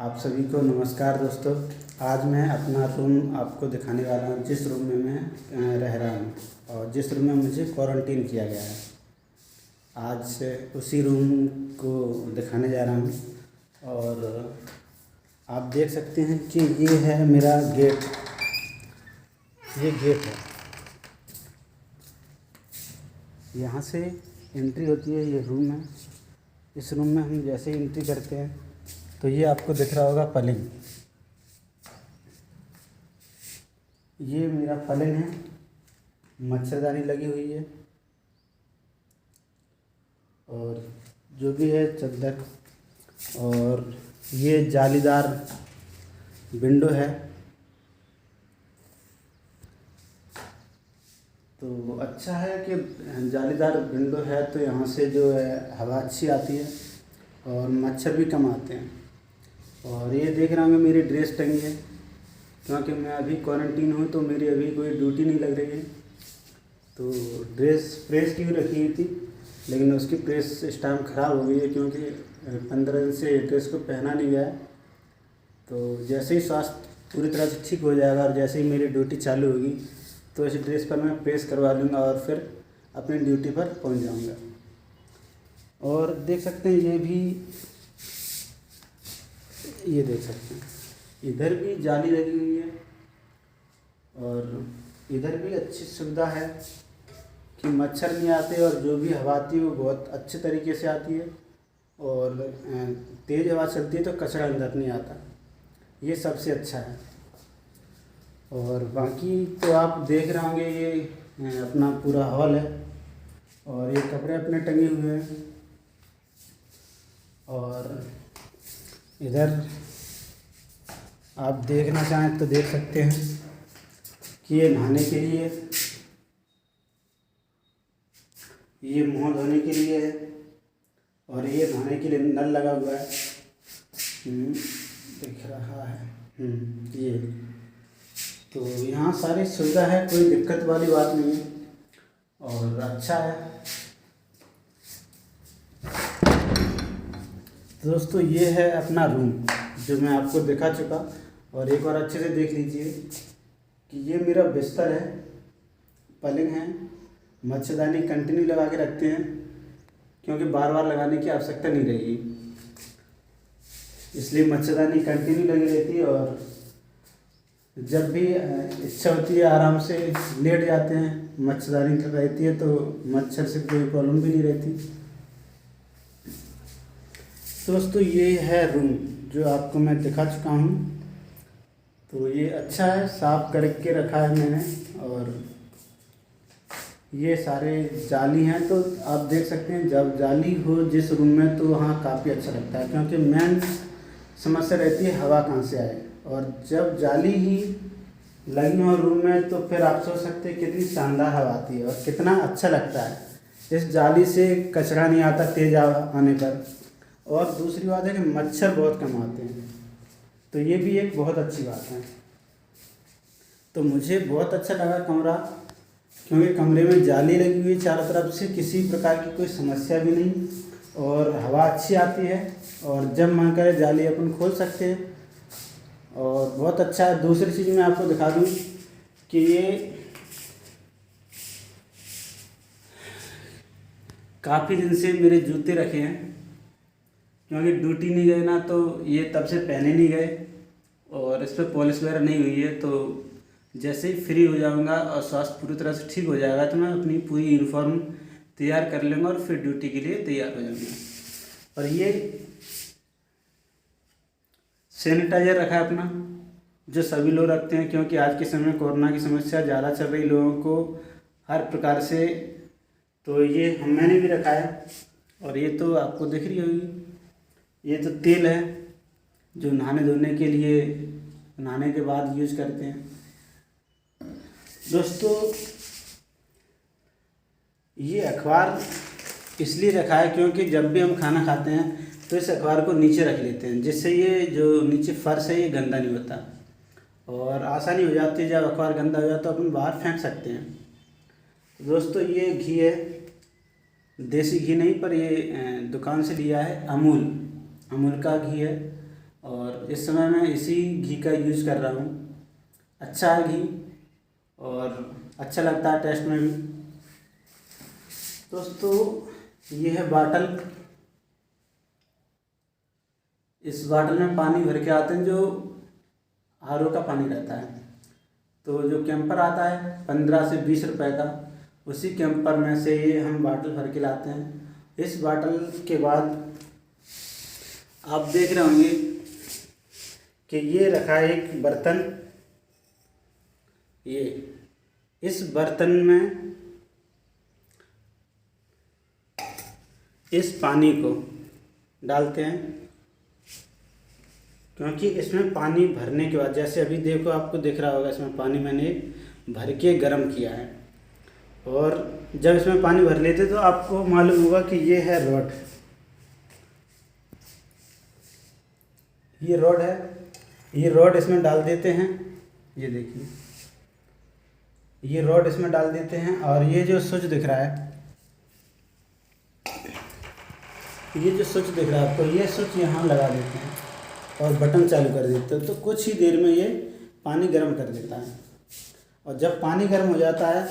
आप सभी को नमस्कार दोस्तों। आज मैं अपना रूम आपको दिखाने वाला हूँ, जिस रूम में मैं रह रहा हूँ और जिस रूम में मुझे क्वारंटीन किया गया है। आज से उसी रूम को दिखाने जा रहा हूँ और आप देख सकते हैं कि ये है मेरा गेट। ये गेट है, यहाँ से एंट्री होती है। ये रूम है। इस रूम में हम जैसे ही एंट्री करते हैं तो ये आपको दिख रहा होगा पलंग। ये मेरा पलंग है, मच्छरदानी लगी हुई है और जो भी है चादर, और ये जालीदार विंडो है। तो अच्छा है कि जालीदार विंडो है तो यहाँ से जो है हवा अच्छी आती है और मच्छर भी कम आते हैं। और ये देख रहे होंगे मेरी ड्रेस टंगी है, क्योंकि मैं अभी क्वारंटीन हूँ तो मेरी अभी कोई ड्यूटी नहीं लग रही है। तो ड्रेस प्रेस की भी रखी हुई थी, लेकिन उसकी प्रेस इस टाइम ख़राब हो गई है, क्योंकि 15 दिन से ड्रेस को पहना नहीं गया है। तो जैसे ही स्वास्थ्य पूरी तरह से ठीक हो जाएगा और जैसे ही मेरी ड्यूटी चालू होगी तो इस ड्रेस पर मैं प्रेस करवा लूँगा और फिर अपनी ड्यूटी पर पहुँच जाऊँगा। और देख सकते हैं ये देख सकते हैं, इधर भी जाली लगी हुई है और इधर भी अच्छी सुविधा है कि मच्छर नहीं आते और जो भी हवा आती है वो बहुत अच्छे तरीके से आती है। और तेज़ हवा चलती है तो कचरा अंदर नहीं आता, ये सबसे अच्छा है। और बाकी तो आप देख रहे होंगे, ये अपना पूरा हॉल है और ये कपड़े अपने टंगे हुए हैं। और इधर आप देखना चाहें तो देख सकते हैं कि ये नहाने के लिए, ये मुँह धोने के लिए है और ये नहाने के लिए नल लगा हुआ है। दिख रहा है ये। तो यहाँ सारी सुविधा है, कोई दिक्कत वाली बात नहीं है और अच्छा है। दोस्तों ये है अपना रूम जो मैं आपको दिखा चुका, और एक बार अच्छे से देख लीजिए कि ये मेरा बिस्तर है, पलंग है, मच्छरदानी कंटिन्यू लगा के रखते हैं क्योंकि बार बार लगाने की आवश्यकता नहीं रहेगी, इसलिए मच्छरदानी कंटिन्यू लगी रहती है। और जब भी इच्छा होती है आराम से लेट जाते हैं, मच्छरदानी रहती है तो मच्छर से कोई प्रॉब्लम भी नहीं रहती। दोस्तों ये है रूम जो आपको मैं दिखा चुका हूँ। तो ये अच्छा है, साफ करके रखा है मैंने। और ये सारे जाली हैं तो आप देख सकते हैं, जब जाली हो जिस रूम में तो वहाँ काफ़ी अच्छा लगता है, क्योंकि मेन समस्या रहती है हवा कहाँ से आए। और जब जाली ही लगी हो रूम में तो फिर आप सोच सकते हैं कितनी शानदार हवा आती है और कितना अच्छा लगता है। इस जाली से कचरा नहीं आता तेज आने पर। और दूसरी बात है कि मच्छर बहुत कम आते हैं, तो ये भी एक बहुत अच्छी बात है। तो मुझे बहुत अच्छा लगा कमरा, क्योंकि कमरे में जाली लगी हुई चारों तरफ से, किसी प्रकार की कोई समस्या भी नहीं और हवा अच्छी आती है। और जब मन करे जाली अपन खोल सकते हैं और बहुत अच्छा है। दूसरी चीज़ मैं आपको दिखा दूँ कि ये काफ़ी दिन से मेरे जूते रखे हैं, क्योंकि ड्यूटी नहीं गए ना, तो ये तब से पहने नहीं गए और इस पर पॉलिश वगैरह नहीं हुई है। तो जैसे ही फ्री हो जाऊंगा और स्वास्थ्य पूरी तरह से ठीक हो जाएगा तो मैं अपनी पूरी यूनिफॉर्म तैयार कर लूँगा और फिर ड्यूटी के लिए तैयार हो जाऊंगा। और ये सैनिटाइज़र रखा है अपना, जो सभी लोग रखते हैं, क्योंकि आज के समय में कोरोना की समस्या ज़्यादा चल रही लोगों को हर प्रकार से। तो ये मैंने भी रखा है। और ये तो आपको दिख रही होगी, ये तो तेल है जो नहाने धोने के लिए, नहाने के बाद यूज करते हैं। दोस्तों ये अखबार इसलिए रखा है क्योंकि जब भी हम खाना खाते हैं तो इस अखबार को नीचे रख लेते हैं, जिससे ये जो नीचे फर्श है ये गंदा नहीं होता और आसानी हो जाती है। जब अखबार गंदा हो जाता तो अपन बाहर फेंक सकते हैं। दोस्तों ये घी है, देसी घी नहीं, पर ये दुकान से लिया है, अमूल का घी है और इस समय मैं इसी घी का यूज़ कर रहा हूँ। अच्छा है घी और अच्छा लगता है टेस्ट में भी। दोस्तों ये है बाटल। इस बाटल में पानी भर के आते हैं, जो आर ओ का पानी रहता है। तो जो कैंपर आता है 15 से 20 रुपए का, उसी कैंपर में से ये हम बाटल भर के लाते हैं। इस बाटल के बाद आप देख रहे होंगे कि ये रखा है एक बर्तन। ये इस बर्तन में इस पानी को डालते हैं, क्योंकि इसमें पानी भरने के बाद, जैसे अभी देखो आपको दिख रहा होगा, इसमें पानी मैंने भर के गर्म किया है। और जब इसमें पानी भर लेते तो आपको मालूम होगा कि ये है रॉड। ये रॉड है, ये रॉड इसमें डाल देते हैं। ये देखिए, ये रॉड इसमें डाल देते हैं और ये जो स्विच दिख रहा है, ये जो स्विच दिख रहा है आपको, ये स्विच यहाँ लगा देते हैं और बटन चालू कर देते हैं। तो कुछ ही देर में ये पानी गर्म कर देता है। और जब पानी गर्म हो जाता है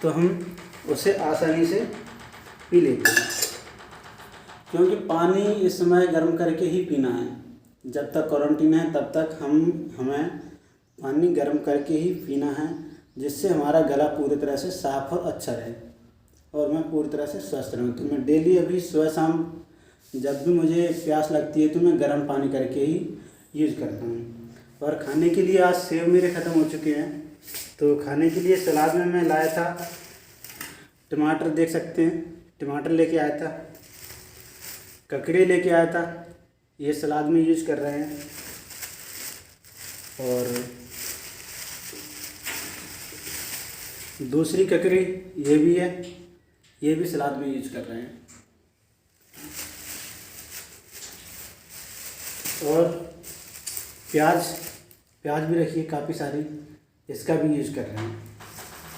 तो हम उसे आसानी से पी लेते हैं, क्योंकि पानी इस समय गर्म करके ही पीना है। जब तक क्वारंटीन है तब तक हमें पानी गर्म करके ही पीना है, जिससे हमारा गला पूरी तरह से साफ़ और अच्छा रहे और मैं पूरी तरह से स्वस्थ रहूँ। तो मैं डेली अभी सुबह शाम जब भी मुझे प्यास लगती है तो मैं गर्म पानी करके ही यूज़ करता हूँ। और खाने के लिए आज सेव मेरे ख़त्म हो चुके हैं, तो खाने के लिए सलाद में मैं लाया था टमाटर, देख सकते हैं टमाटर लेके आया था, ककड़ी लेके आया था, ये सलाद में यूज़ कर रहे हैं। और दूसरी ककड़ी ये भी है, ये भी सलाद में यूज कर रहे हैं। और प्याज भी रखी है काफ़ी सारी, इसका भी यूज कर रहे हैं।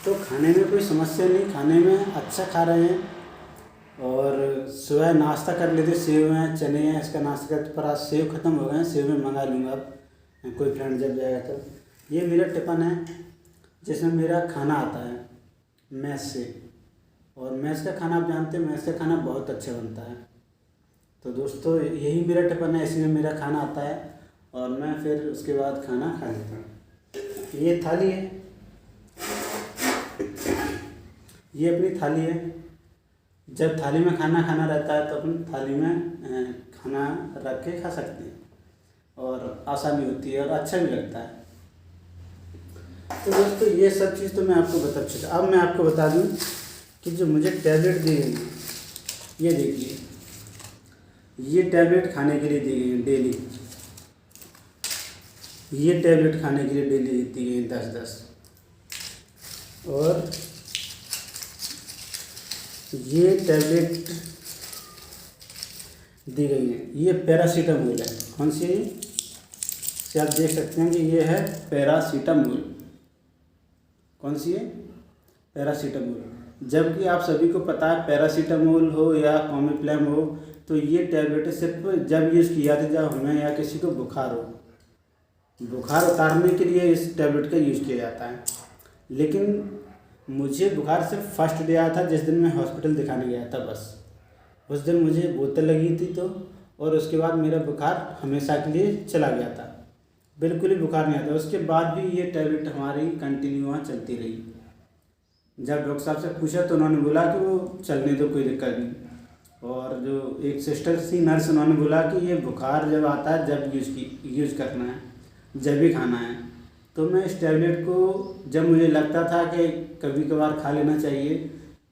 तो खाने में कोई समस्या नहीं, खाने में अच्छा खा रहे हैं। और सुबह नाश्ता कर लेते, सेव हैं, चने हैं, इसका नाश्ता करते। पर आज सेव ख़त्म हो गए हैं, सेव में मंगा लूँगा अब, कोई फ्रेंड जब जाएगा तो। ये मेरा टिफ़िन है जिसमें मेरा खाना आता है मैस से। और मैस का खाना आप जानते हैं, मैस का खाना बहुत अच्छा बनता है। तो दोस्तों यही मेरा टिफ़िन है, इसी में मेरा खाना आता है और मैं फिर उसके बाद खाना खा लेता हूँ। ये थाली है, ये अपनी थाली है। जब थाली में खाना खाना रहता है तो अपन थाली में खाना रख के खा सकते हैं और आसानी होती है और अच्छा भी लगता है। तो दोस्तों ये सब चीज़ तो मैं आपको बता चुका। अब मैं आपको बता दूं कि जो मुझे टैबलेट दी गई, ये देखिए, ये टैबलेट खाने के लिए दी गई है डेली। ये टैबलेट खाने के लिए डेली दी गई है 10-10। और ये टैबलेट दी गई है, ये पैरासीटामोल है। कौन सी है? से आप देख सकते हैं कि ये है पैरासीटामोल। कौन सी है? पैरासीटामोल। जबकि आप सभी को पता है पैरासीटामोल हो या कॉमिप्लेम हो, तो ये टैबलेट सिर्फ जब यूज़ किया था जब हमें या किसी को बुखार हो, बुखार उतारने के लिए इस टैबलेट का यूज़ किया जाता है। लेकिन मुझे बुखार सिर्फ फर्स्ट डे आया था जिस दिन मैं हॉस्पिटल दिखाने गया था, बस उस दिन मुझे बोतल लगी थी तो, और उसके बाद मेरा बुखार हमेशा के लिए चला गया था, बिल्कुल ही बुखार नहीं आता। उसके बाद भी ये टैबलेट हमारी कंटिन्यू वहाँ चलती रही। जब डॉक्टर साहब से पूछा तो उन्होंने बोला कि वो चलने दो, कोई दिक्कत नहीं। और जो एक सिस्टर सी नर्स, उन्होंने बोला कि ये बुखार जब आता है जब यूज़ करना है, जब भी खाना है। तो मैं इस टैबलेट को जब मुझे लगता था कि कभी कभार खा लेना चाहिए,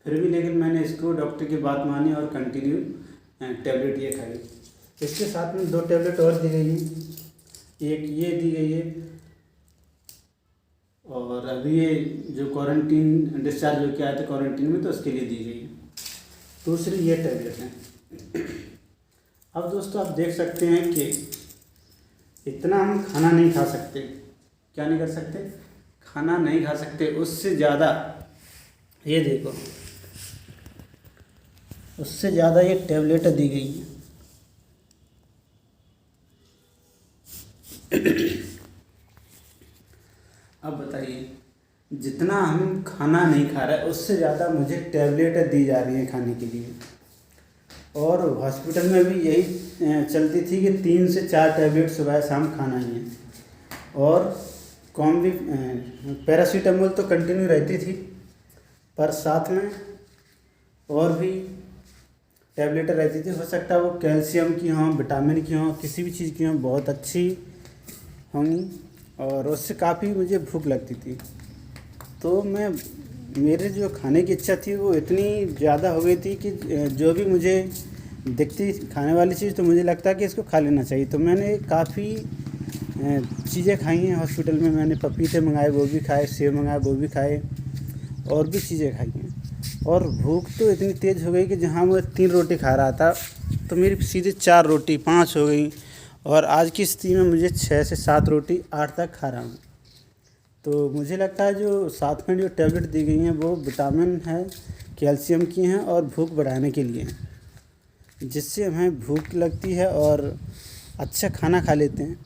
फिर भी लेकिन मैंने इसको डॉक्टर की बात मानी और कंटिन्यू टैबलेट ये खाई। इसके साथ में 2 टैबलेट और दी गई हैं, एक ये दी गई है और अभी ये जो क्वारंटीन डिस्चार्ज होकर आए थे क्वारंटीन में, तो उसके लिए दी गई है। दूसरी ये टैबलेट है। अब दोस्तों आप देख सकते हैं कि इतना हम खाना नहीं खा सकते। क्या नहीं कर सकते? खाना नहीं खा सकते। उससे ज़्यादा ये देखो, उससे ज़्यादा ये टैबलेट दी गई है। अब बताइए, जितना हम खाना नहीं खा रहे उससे ज़्यादा मुझे टैबलेटें दी जा रही हैं खाने के लिए। और हॉस्पिटल में भी यही चलती थी कि 3 से 4 टैबलेट सुबह शाम खाना ही है। और कौन भी पैरासीटामोल तो कंटिन्यू रहती थी, पर साथ में और भी टैबलेटें रहती थी। हो सकता है वो कैल्शियम की हों, विटामिन की हों, किसी भी चीज़ की हों, बहुत अच्छी होंगी और उससे काफ़ी मुझे भूख लगती थी। तो मेरे जो खाने की इच्छा थी वो इतनी ज़्यादा हो गई थी कि जो भी मुझे दिखती खाने वाली चीज़ तो मुझे लगता है कि इसको खा लेना चाहिए। तो मैंने काफ़ी चीज़ें खाई हैं हॉस्पिटल में। मैंने पपीते मंगाए, वो भी खाए, सेब मंगाए, वो भी खाए, और भी चीज़ें खाई हैं। और भूख तो इतनी तेज़ हो गई कि जहाँ मैं 3 रोटी खा रहा था तो मेरी सीधे 4 रोटी 5 हो गई। और आज की स्थिति में मुझे 6 से 7 रोटी 8 तक खा रहा हूँ। तो मुझे लगता है जो साथ में जो टैबलेट दी गई हैं वो विटामिन है, कैल्शियम की हैं और भूख बढ़ाने के लिए हैं, जिससे हमें भूख लगती है और अच्छा खाना खा लेते हैं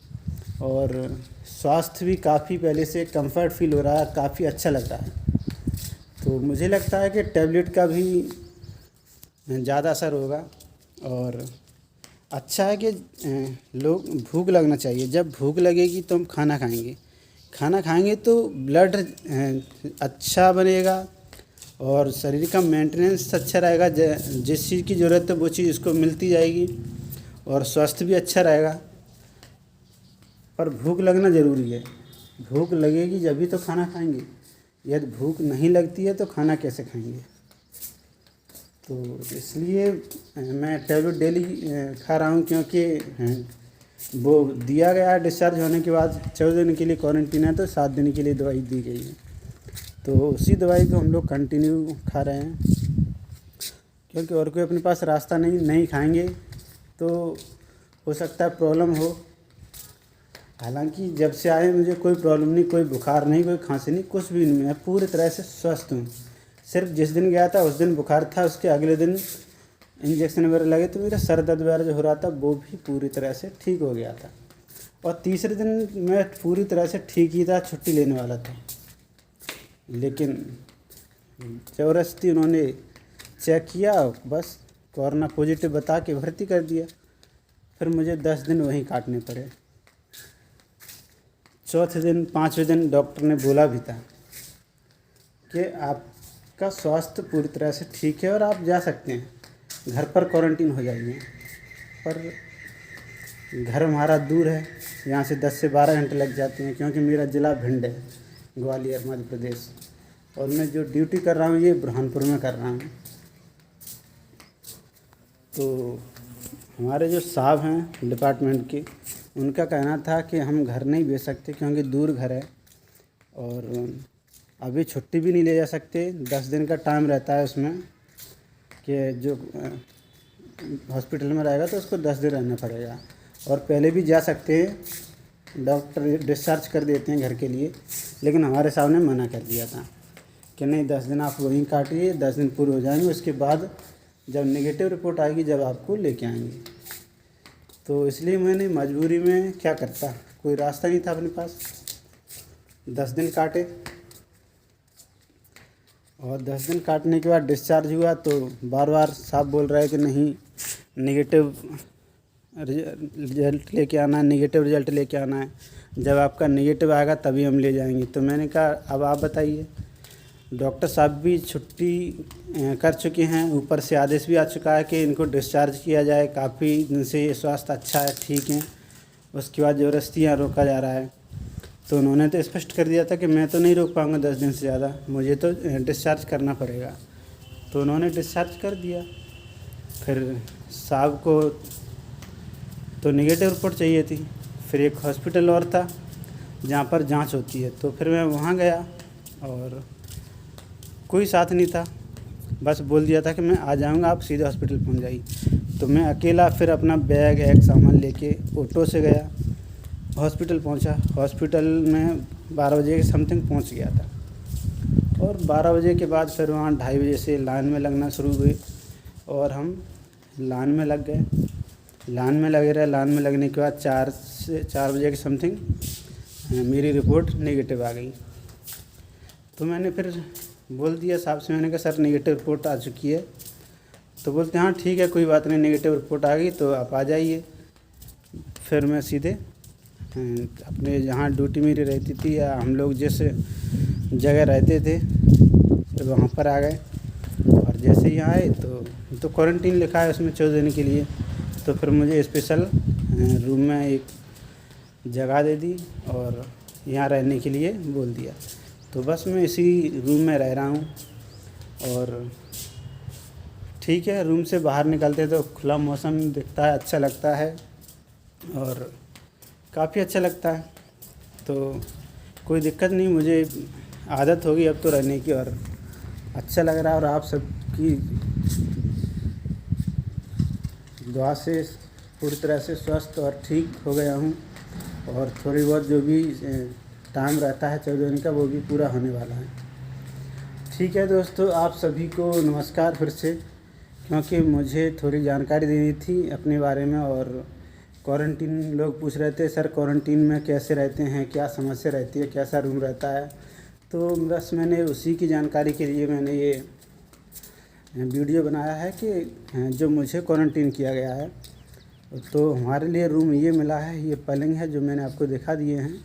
और स्वास्थ्य भी काफ़ी पहले से कंफर्ट फील हो रहा है, काफ़ी अच्छा लग रहा है। तो मुझे लगता है कि टैबलेट का भी ज़्यादा असर होगा। और अच्छा है कि लोग भूख लगना चाहिए। जब भूख लगेगी तो हम खाना खाएंगे, खाना खाएंगे तो ब्लड अच्छा बनेगा और शरीर का मेंटेनेंस अच्छा रहेगा। जिस चीज़ की ज़रूरत है वो चीज़ उसको मिलती जाएगी और स्वास्थ्य भी अच्छा रहेगा। पर भूख लगना ज़रूरी है। भूख लगेगी जब भी तो खाना खाएंगे। यदि भूख नहीं लगती है तो खाना कैसे खाएंगे। तो इसलिए मैं टैबलेट डेली खा रहा हूँ, क्योंकि वो दिया गया है डिस्चार्ज होने के बाद 14 दिन के लिए क्वारंटीन है, तो 7 दिन के लिए दवाई दी गई है। तो उसी दवाई को हम लोग कंटिन्यू खा रहे हैं, क्योंकि और कोई अपने पास रास्ता नहीं खाएंगे तो हो सकता है प्रॉब्लम हो। हालांकि जब से आए मुझे कोई प्रॉब्लम नहीं, कोई बुखार नहीं, कोई खांसी नहीं, कुछ भी नहीं। मैं पूरी तरह से स्वस्थ हूँ। सिर्फ जिस दिन गया था उस दिन बुखार था, उसके अगले दिन इंजेक्शन वगैरह लगे तो मेरा सर दर्द वगैरह जो हो रहा था वो भी पूरी तरह से ठीक हो गया था। और तीसरे दिन मैं पूरी तरह से ठीक ही था, छुट्टी लेने वाला था, लेकिन ज़बरदस्ती उन्होंने चेक किया, बस कोरोना पॉजिटिव बता के भर्ती कर दिया। फिर मुझे 10 दिन वहीं काटने पड़े। चौथे दिन 5वें दिन डॉक्टर ने बोला भी था कि आपका स्वास्थ्य पूरी तरह से ठीक है और आप जा सकते हैं, घर पर क्वारंटीन हो जाइए। पर घर हमारा दूर है, यहाँ से 10 से 12 घंटे लग जाते हैं, क्योंकि मेरा ज़िला भिंड है, ग्वालियर मध्य प्रदेश, और मैं जो ड्यूटी कर रहा हूँ ये बुरहानपुर में कर रहा हूँ। तो हमारे जो साहब हैं डिपार्टमेंट के, उनका कहना था कि हम घर नहीं भेज सकते क्योंकि दूर घर है और अभी छुट्टी भी नहीं ले जा सकते। 10 दिन का टाइम रहता है उसमें कि जो हॉस्पिटल में रहेगा तो उसको 10 दिन रहना पड़ेगा, और पहले भी जा सकते हैं, डॉक्टर डिस्चार्ज कर देते हैं घर के लिए। लेकिन हमारे साहब ने मना कर दिया था कि नहीं, 10 दिन आप वहीं काटिए, 10 दिन पूरे हो जाएंगे, उसके बाद जब नेगेटिव रिपोर्ट आएगी जब आपको लेके आएंगे। तो इसलिए मैंने मजबूरी में क्या करता, कोई रास्ता नहीं था अपने पास, 10 दिन काटे। और 10 दिन काटने के बाद डिस्चार्ज हुआ तो बार बार साहब बोल रहे हैं कि नहीं, नेगेटिव रिजल्ट लेके आना है, नेगेटिव रिजल्ट लेके आना है, जब आपका नेगेटिव आएगा तभी हम ले जाएंगे। तो मैंने कहा अब आप बताइए। डॉक्टर साहब भी छुट्टी कर चुके हैं, ऊपर से आदेश भी आ चुका है कि इनको डिस्चार्ज किया जाए, काफ़ी दिन से ये स्वास्थ्य अच्छा है, ठीक है। उसके बाद ज़बरदस्ती यहाँ रोका जा रहा है। तो उन्होंने तो स्पष्ट कर दिया था कि मैं तो नहीं रोक पाऊँगा 10 दिन से ज़्यादा, मुझे तो डिस्चार्ज करना पड़ेगा। तो उन्होंने डिस्चार्ज कर दिया। फिर साहब को तो नेगेटिव रिपोर्ट चाहिए थी, फिर एक हॉस्पिटल और था जहाँ पर जांच होती है, तो फिर मैं वहाँ गया और कोई साथ नहीं था, बस बोल दिया था कि मैं आ जाऊँगा, आप सीधे हॉस्पिटल पहुँच जाइए। तो मैं अकेला फिर अपना बैग एक सामान लेके ऑटो से गया, हॉस्पिटल पहुँचा। हॉस्पिटल में 12 बजे के समथिंग पहुँच गया था, और 12 बजे के बाद फिर वहाँ 2:30 बजे से लाइन में लगना शुरू हुई और हम लाइन में लग गए। लाइन में लगे रहे। लाइन में लगने के बाद 4 4 बजे के समथिंग मेरी रिपोर्ट नेगेटिव आ गई। तो मैंने फिर बोल दिया साहब से, मैंने कहा सर नेगेटिव रिपोर्ट आ चुकी है। तो बोलते हाँ ठीक है कोई बात नहीं, नेगेटिव रिपोर्ट आ गई तो आप आ जाइए। फिर मैं सीधे अपने जहाँ ड्यूटी मेरी रहती थी या हम लोग जिस जगह रहते थे तो वहाँ पर आ गए। और जैसे ही आए तो क्वारंटीन लिखा है उसमें 14 दिन के लिए। तो फिर मुझे स्पेशल रूम में एक जगह दे दी और यहाँ रहने के लिए बोल दिया। तो बस मैं इसी रूम में रह रहा हूँ। और ठीक है, रूम से बाहर निकलते तो खुला मौसम दिखता है, अच्छा लगता है और काफ़ी अच्छा लगता है। तो कोई दिक्कत नहीं, मुझे आदत होगी अब तो रहने की और अच्छा लग रहा है। और आप सबकी दुआ से पूरी तरह से स्वस्थ और ठीक हो गया हूँ। और थोड़ी बहुत जो भी टाइम रहता है 14 दिन का वो भी पूरा होने वाला है। ठीक है दोस्तों, आप सभी को नमस्कार फिर से, क्योंकि मुझे थोड़ी जानकारी देनी थी अपने बारे में। और क्वारंटीन लोग पूछ रहे थे सर क्वारंटीन में कैसे रहते हैं, क्या समस्या रहती है, कैसा रूम रहता है। तो बस मैंने उसी की जानकारी के लिए मैंने ये वीडियो बनाया है कि जो मुझे क्वारंटीन किया गया है। तो हमारे लिए रूम ये मिला है, ये पलंग है जो मैंने आपको दिखा दिए हैं।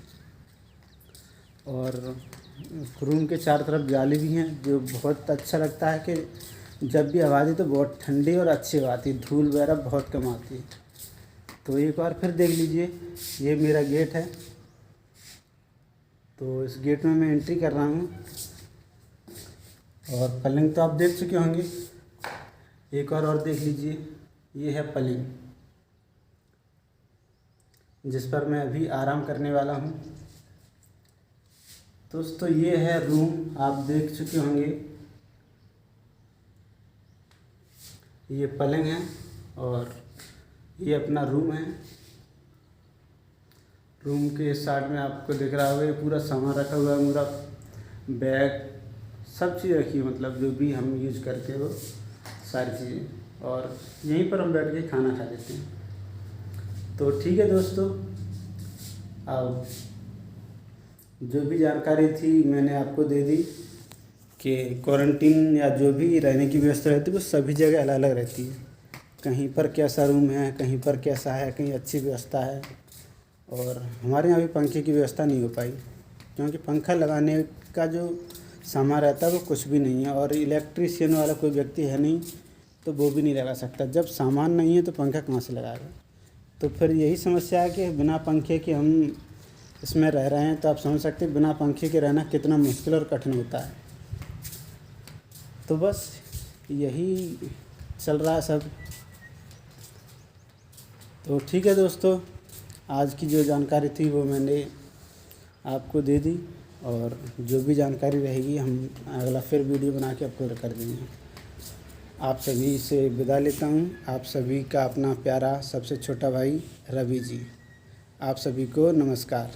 और रूम के चारों तरफ जाली भी हैं जो बहुत अच्छा लगता है कि जब भी आवाज़ आती तो बहुत ठंडी और अच्छी आवाज़ आती है, धूल वगैरह बहुत कम आती है। तो एक बार फिर देख लीजिए, ये मेरा गेट है। तो इस गेट में मैं एंट्री कर रहा हूँ और पलंग तो आप देख चुके होंगे। एक और देख लीजिए, ये है पलंग जिस पर मैं अभी आराम करने वाला हूँ। दोस्तों ये है रूम, आप देख चुके होंगे। ये पलंग है और ये अपना रूम है। रूम के साइड में आपको दिख रहा होगा ये पूरा सामान रखा हुआ है, पूरा बैग सब चीज़ रखी है, मतलब जो भी हम यूज करते हो सारी चीज़ें। और यहीं पर हम बैठ के खाना खा लेते हैं। तो ठीक है दोस्तों, अब जो भी जानकारी थी मैंने आपको दे दी कि क्वारंटीन या जो भी रहने की व्यवस्था रहती है वो सभी जगह अलग अलग रहती है। कहीं पर कैसा रूम है, कहीं पर कैसा है, कहीं अच्छी व्यवस्था है। और हमारे यहाँ भी पंखे की व्यवस्था नहीं हो पाई, क्योंकि पंखा लगाने का जो सामान रहता है वो कुछ भी नहीं है। और इलेक्ट्रीशियन वाला कोई व्यक्ति है नहीं तो वो भी नहीं लगा सकता। जब सामान नहीं है तो पंखा कहाँ से लगाएगा। तो फिर यही समस्या है कि बिना पंखे के हम इसमें रह रहे हैं। तो आप समझ सकते हैं बिना पंखे के रहना कितना मुश्किल और कठिन होता है। तो बस यही चल रहा है सब। तो ठीक है दोस्तों, आज की जो जानकारी थी वो मैंने आपको दे दी। और जो भी जानकारी रहेगी हम अगला फिर वीडियो बना के अपलोड कर देंगे। आप सभी से विदा लेता हूँ। आप सभी का अपना प्यारा सबसे छोटा भाई रवि जी। आप सभी को नमस्कार।